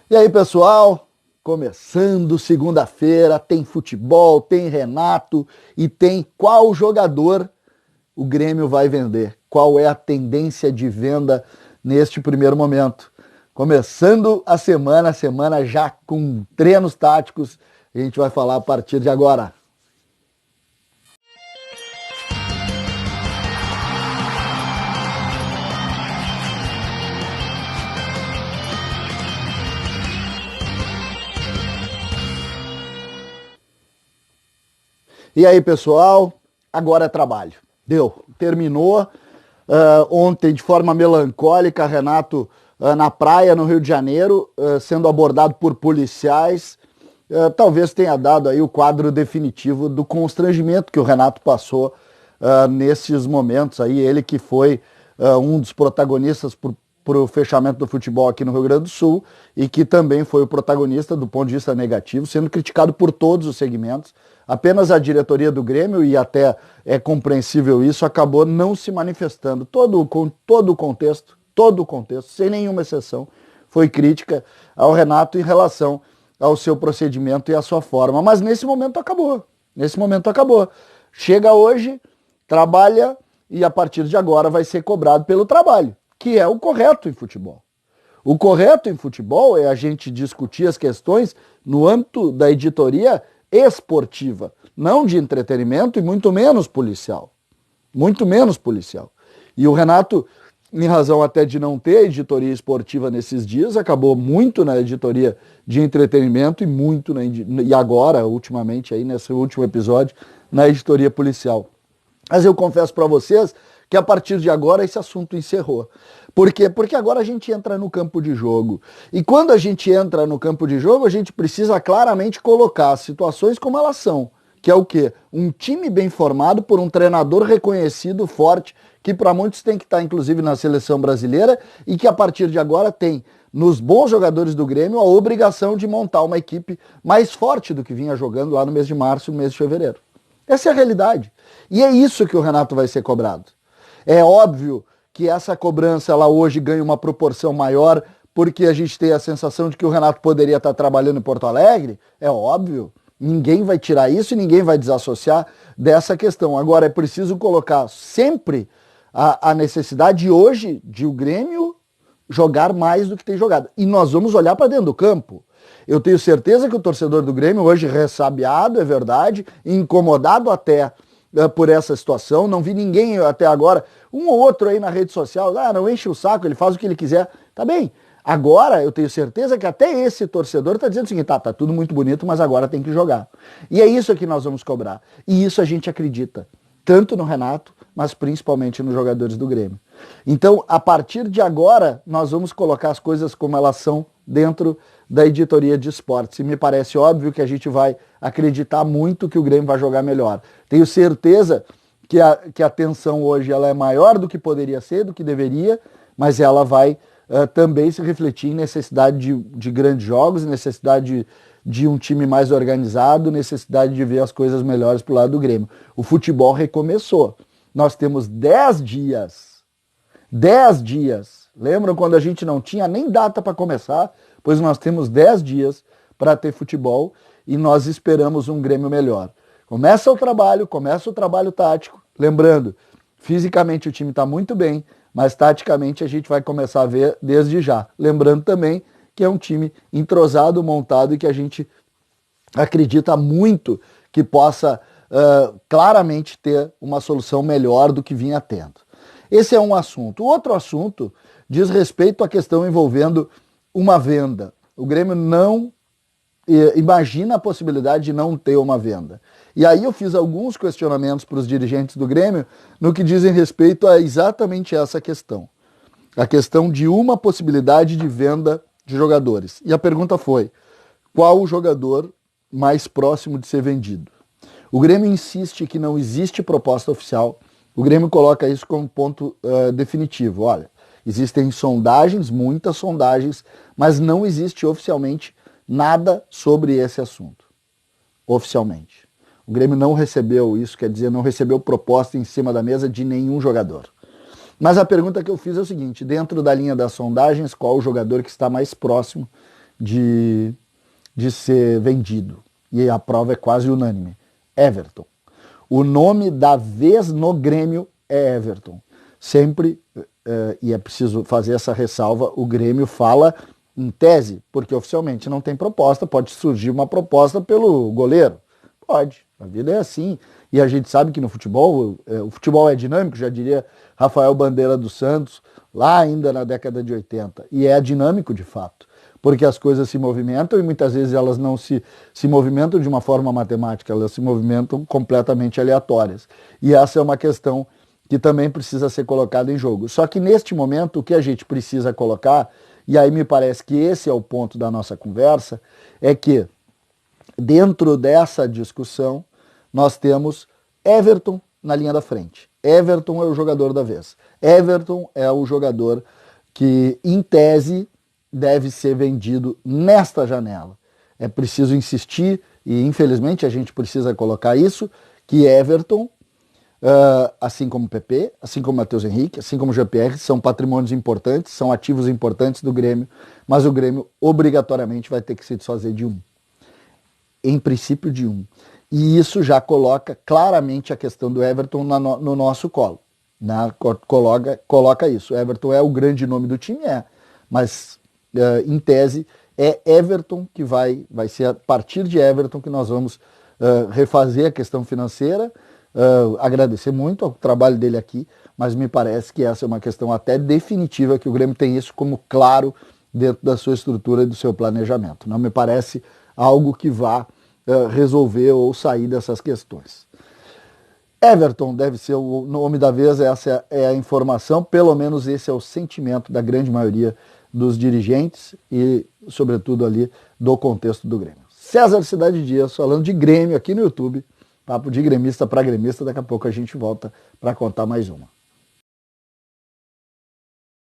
E aí, pessoal? Começando segunda-feira, tem futebol, tem Renato e tem qual jogador o Grêmio vai vender? Qual é a tendência de venda neste primeiro momento? Começando a semana já com treinos táticos, a gente vai falar a partir de agora. E aí, pessoal? Agora é trabalho. Deu, terminou. Ontem, de forma melancólica, Renato na praia, no Rio de Janeiro, sendo abordado por policiais. Talvez tenha dado aí o quadro definitivo do constrangimento que o Renato passou nesses momentos aí. Ele que foi um dos protagonistas para o fechamento do futebol aqui no Rio Grande do Sul e que também foi o protagonista do ponto de vista negativo, sendo criticado por todos os segmentos. Apenas a diretoria do Grêmio, e até é compreensível isso, acabou não se manifestando. Todo o contexto, sem nenhuma exceção, foi crítica ao Renato em relação ao seu procedimento e à sua forma. Mas nesse momento acabou. Chega hoje, trabalha e a partir de agora vai ser cobrado pelo trabalho, que é o correto em futebol. O correto em futebol é a gente discutir as questões no âmbito da editoria esportiva, não de entretenimento e muito menos policial. E o Renato, em razão até de não ter editoria esportiva nesses dias, acabou muito na editoria de entretenimento e agora, ultimamente, aí nesse último episódio, na editoria policial. Mas eu confesso para vocês que a partir de agora esse assunto encerrou. Por quê? Porque agora a gente entra no campo de jogo. E quando a gente entra no campo de jogo, a gente precisa claramente colocar as situações como elas são. Que é o quê? Um time bem formado por um treinador reconhecido, forte, que para muitos tem que estar inclusive na seleção brasileira e que a partir de agora tem nos bons jogadores do Grêmio a obrigação de montar uma equipe mais forte do que vinha jogando lá no mês de março e no mês de fevereiro. Essa é a realidade. E é isso que o Renato vai ser cobrado. É óbvio que essa cobrança ela hoje ganha uma proporção maior porque a gente tem a sensação de que o Renato poderia estar trabalhando em Porto Alegre. É óbvio. Ninguém vai tirar isso e ninguém vai desassociar dessa questão. Agora é preciso colocar sempre a necessidade hoje de o Grêmio jogar mais do que tem jogado. E nós vamos olhar para dentro do campo. Eu tenho certeza que o torcedor do Grêmio hoje ressabiado, é verdade, incomodado até por essa situação. Não vi ninguém até agora, um ou outro aí na rede social, não enche o saco, ele faz o que ele quiser. Tá bem. Agora eu tenho certeza que até esse torcedor está dizendo o seguinte, tá tudo muito bonito, mas agora tem que jogar. E é isso que nós vamos cobrar. E isso a gente acredita, tanto no Renato, mas principalmente nos jogadores do Grêmio. Então, a partir de agora, nós vamos colocar as coisas como elas são dentro da editoria de esportes. E me parece óbvio que a gente vai acreditar muito que o Grêmio vai jogar melhor. Tenho certeza que a tensão hoje ela é maior do que poderia ser, do que deveria, mas ela vai também se refletir em necessidade de grandes jogos, necessidade de um time mais organizado, necessidade de ver as coisas melhores para o lado do Grêmio. O futebol recomeçou. Nós temos 10 dias. 10 dias. Lembram quando a gente não tinha nem data para começar? Pois nós temos 10 dias para ter futebol e nós esperamos um Grêmio melhor. Começa o trabalho tático. Lembrando, fisicamente o time está muito bem, mas taticamente a gente vai começar a ver desde já. Lembrando também que é um time entrosado, montado e que a gente acredita muito que possa claramente ter uma solução melhor do que vinha tendo. Esse é um assunto. O outro assunto diz respeito à questão envolvendo uma venda. O Grêmio não imagina a possibilidade de não ter uma venda. E aí eu fiz alguns questionamentos para os dirigentes do Grêmio no que dizem respeito a exatamente essa questão. A questão de uma possibilidade de venda de jogadores. E a pergunta foi, qual o jogador mais próximo de ser vendido? O Grêmio insiste que não existe proposta oficial. O Grêmio coloca isso como ponto definitivo. Olha, existem sondagens, muitas sondagens, mas não existe oficialmente nada sobre esse assunto. Oficialmente. O Grêmio não recebeu isso, quer dizer, não recebeu proposta em cima da mesa de nenhum jogador. Mas a pergunta que eu fiz é o seguinte, dentro da linha das sondagens, qual o jogador que está mais próximo de ser vendido. E a prova é quase unânime. Everton. O nome da vez no Grêmio é Everton. Sempre, e é preciso fazer essa ressalva, o Grêmio fala em tese, porque oficialmente não tem proposta, pode surgir uma proposta pelo goleiro. Pode, a vida é assim. E a gente sabe que no futebol, o futebol é dinâmico, já diria Rafael Bandeira dos Santos, lá ainda na década de 80. E é dinâmico de fato, porque as coisas se movimentam e muitas vezes elas não se movimentam de uma forma matemática, elas se movimentam completamente aleatórias. E essa é uma questão que também precisa ser colocada em jogo. Só que neste momento o que a gente precisa colocar, e aí me parece que esse é o ponto da nossa conversa, é que dentro dessa discussão nós temos Everton na linha da frente. Everton é o jogador da vez. Everton é o jogador que, em tese, deve ser vendido nesta janela. É preciso insistir, e infelizmente a gente precisa colocar isso, que Everton, assim como PP, assim como Matheus Henrique, assim como GPR, são patrimônios importantes, são ativos importantes do Grêmio, mas o Grêmio obrigatoriamente vai ter que se desfazer de um. Em princípio de um. E isso já coloca claramente a questão do Everton no nosso colo. Né? Coloca isso. O Everton é o grande nome do time, mas em tese é Everton que vai ser a partir de Everton que nós vamos refazer a questão financeira, agradecer muito ao trabalho dele aqui, mas me parece que essa é uma questão até definitiva, que o Grêmio tem isso como claro dentro da sua estrutura e do seu planejamento. Não me parece algo que vá resolver ou sair dessas questões. Everton deve ser o nome da vez, essa é a informação, pelo menos esse é o sentimento da grande maioria dos dirigentes e, sobretudo, ali do contexto do Grêmio. César Cidade Dias, falando de Grêmio aqui no YouTube, papo de gremista para gremista, daqui a pouco a gente volta para contar mais uma.